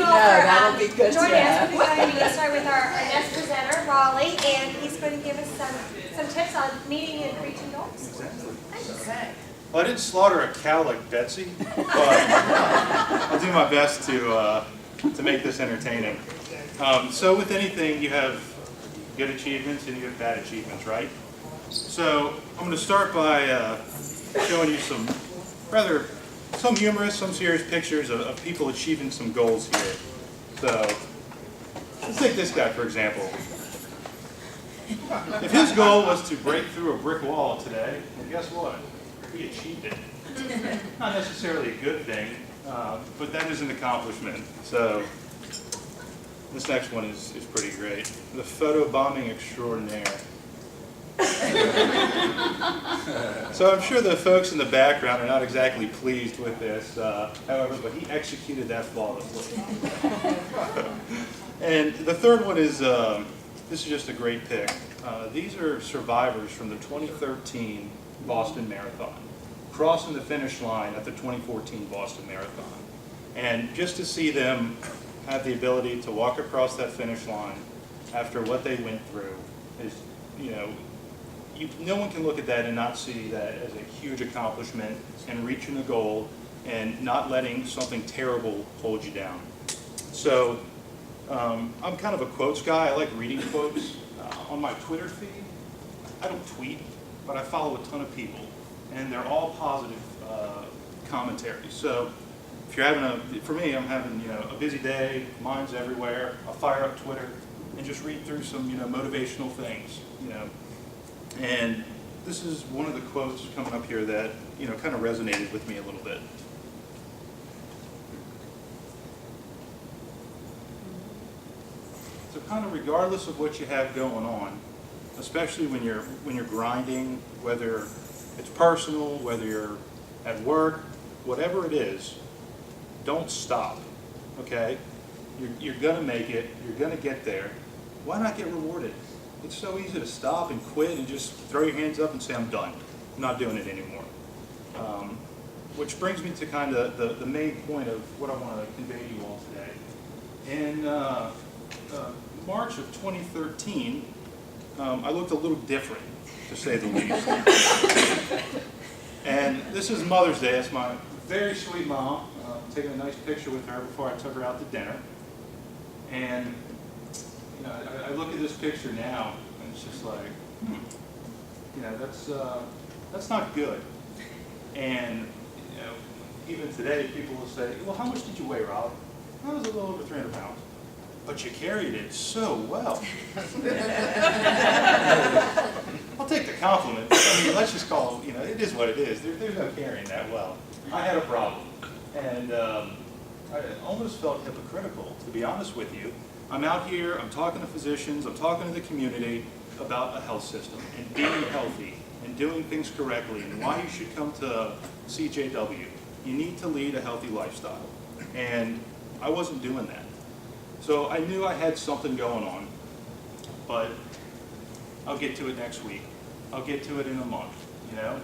you all for joining us. We're going to start with our next presenter, Raleigh, and he's going to give us some tips on meeting and reaching goals. Exactly. Thanks. Okay. Well, I didn't slaughter a cow like Betsy, but I'll do my best to make this entertaining. So with anything, you have good achievements and you have bad achievements, right? So I'm going to start by showing you some humorous, some serious pictures of people achieving some goals here. So let's take this guy, for example. If his goal was to break through a brick wall today, well, guess what? He achieved it. Not necessarily a good thing, but that is an accomplishment. So this next one is pretty great. The photo bombing extraordinaire. So I'm sure the folks in the background are not exactly pleased with this, however, but he executed that flawlessly. And the third one is, this is just a great pick. These are survivors from the 2013 Boston Marathon, crossing the finish line at the 2014 Boston Marathon. And just to see them have the ability to walk across that finish line after what they went through is, no one can look at that and not see that as a huge accomplishment and reaching a goal and not letting something terrible hold you down. So I'm kind of a quotes guy. I like reading quotes. On my Twitter feed, I don't tweet, but I follow a ton of people, and they're all positive commentaries. So if you're having for me, I'm having a busy day, mind's everywhere. I'll fire up Twitter and just read through some motivational things. And this is one of the quotes coming up here that kind of resonated with me a little bit. So kind of regardless of what you have going on, especially when you're grinding, whether it's personal, whether you're at work, whatever it is, don't stop. Okay? You're gonna make it. You're gonna get there. Why not get rewarded? It's so easy to stop and quit and just throw your hands up and say, I'm done. I'm not doing it anymore. Which brings me to kind of the main point of what I want to convey to you all today. In March of 2013, I looked a little different, to say the least. And this is Mother's Day. It's my very sweet mom. Taking a nice picture with her before I took her out to dinner. And I look at this picture now, and it's just like, that's not good. And even today, people will say, well, how much did you weigh, Raleigh? I was a little over 300 pounds. But you carried it so well. I'll take the compliment. I mean, let's just call it, it is what it is. There's no carrying that well. I had a problem. And I almost felt hypocritical, to be honest with you. I'm out here, I'm talking to physicians, I'm talking to the community about a health system and being healthy and doing things correctly and why you should come to CJW. You need to lead a healthy lifestyle. And I wasn't doing that. So I knew I had something going on, but I'll get to it next week. I'll get to it in a month, You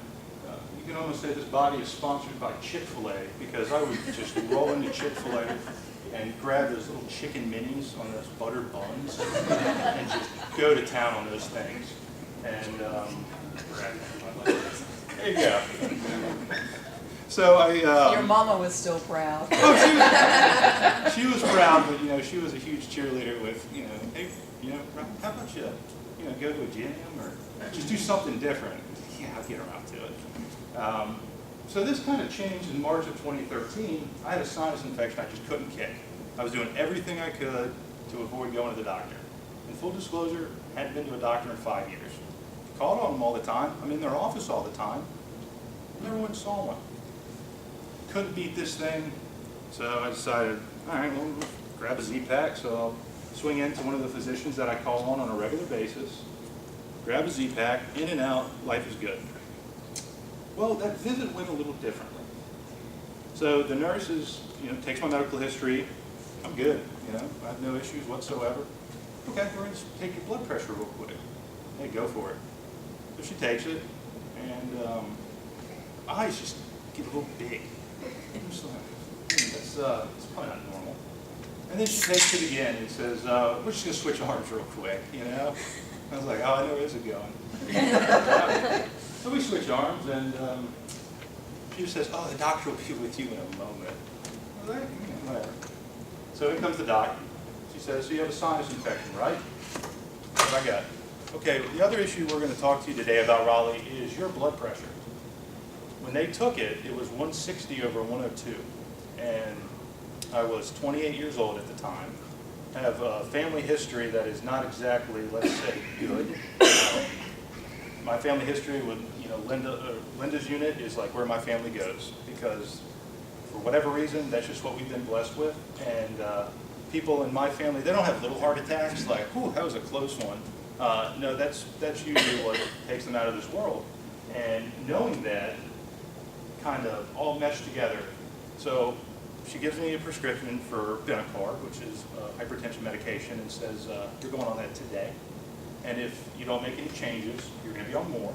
can almost say this body is sponsored by Chick-fil-A because I would just roll into Chick-fil-A and grab those little chicken minis on those buttered buns and just go to town on those things. And there you go. So your mama was still proud. Oh, she was proud, but she was a huge cheerleader with hey, how about you go to a gym or just do something different. Yeah, I'll get around to it. So this kind of changed in March of 2013. I had a sinus infection I just couldn't kick. I was doing everything I could to avoid going to the doctor. In full disclosure, I hadn't been to a doctor in 5 years. Called on them all the time. I'm in their office all the time. Never went and saw one. Couldn't beat this thing, so I decided, all right, well, grab a Z-Pack. So I'll swing into one of the physicians that I call on a regular basis, grab a Z-Pack, in and out, life is good. Well, that visit went a little differently. So the nurse takes my medical history. I'm good, I have no issues whatsoever. Okay, we're going to take your blood pressure real quick. Hey, go for it. So she takes it, and eyes just get a little big. I'm just like, that's probably not normal. And then she takes it again and says, we're just going to switch arms real quick, you know. I was like, oh, I know where's it going. So we switch arms, and she just says, oh, the doctor will be with you in a moment. I was like, yeah, whatever. So in comes the doc. She says, so you have a sinus infection, right? What I got? Okay, the other issue we're going to talk to you today about, Raleigh, is your blood pressure. When they took it, it was 160 over 102. And I was 28 years old at the time. I have a family history that is not exactly, let's say, good. My family history with, you know, Linda's unit is like where my family goes, because for whatever reason, that's just what we've been blessed with. And people in my family, they don't have little heart attacks like, whew, that was a close one. No, that's usually what takes them out of this world. And knowing that kind of all meshed together. So she gives me a prescription for Benacor, which is hypertension medication, and says, you're going on that today. And if you don't make any changes, you're going to be on more.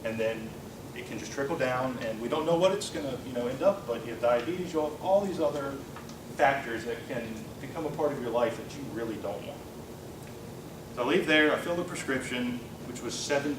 And then it can just trickle down, and we don't know what it's going to, you know, end up, but you have diabetes, you have all these other factors that can become a part of your life that you really don't want. So I leave there, I fill the prescription, which was $70.